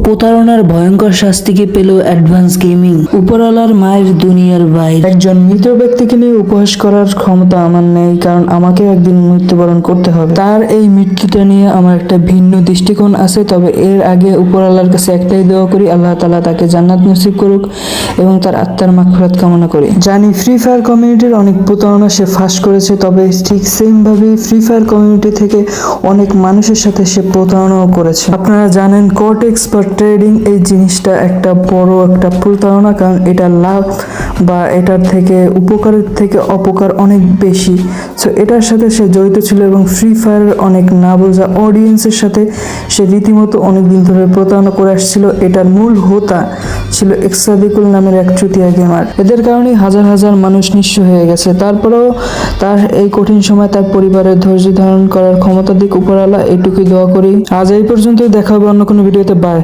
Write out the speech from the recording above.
প্রতারণার ভয়ঙ্কর শাস্তিকে পেল অ্যাডভান্স গেমিং। উপরওয়ালার মায়ের দুনিয়ার বাইরে। একজন মৃত ব্যক্তিকে নিয়ে উপহাস করার ক্ষমতা আমার নেই, কারণ আমাকে একদিন মৃত্যুবরণ করতে হবে। তার এই মৃত্যুটা নিয়ে আমার একটা ভিন্ন দৃষ্টিকোণ আছে। তবে এর আগে উপরওয়ালার কাছে একটাই দোয়া করি, আল্লাহ তাআলা তাকে জান্নাত নসিব করুক এবং তার আত্মার মাগফিরাত কামনা করি। জানি ফ্রি ফায়ার কমিউনিটির অনেক প্রতারণা সে ফাঁস করেছে, তবে ঠিক সেম ভাবে ফ্রি ফায়ার কমিউনিটি থেকে অনেক মানুষের সাথে সে প্রতারণাও করেছে। আপনারা জানেন কর্টেক্স বা ট্রেডিং এই জিনিসটা একটা বড় একটা প্রতারণা, কারণ এটা লাভ বা এটার থেকে উপকারের থেকে অপকার অনেক বেশি। সো এটার সাথে সে জড়িত ছিল এবং ফ্রি ফায়ারের অনেক না বোঝা অডিয়েন্সের সাথে সে রীতিমতো অনেক দিন ধরে প্রতারণা করে আসছিল। এটার মূল হোতা ছিল এক্সাদিকুল নামের এক চুতিয়া গেমার। এদের কারণে হাজার হাজার মানুষ নিঃস্ব হয়ে গেছে। তারপরেও তার এই কঠিন সময় তার পরিবারের ধৈর্য ধারণ করার ক্ষমতা দিক উপরওয়ালা, এটুকুই দোয়া করি। আজ এই পর্যন্তই, দেখা হবে অন্য কোনো ভিডিওতে। বাই।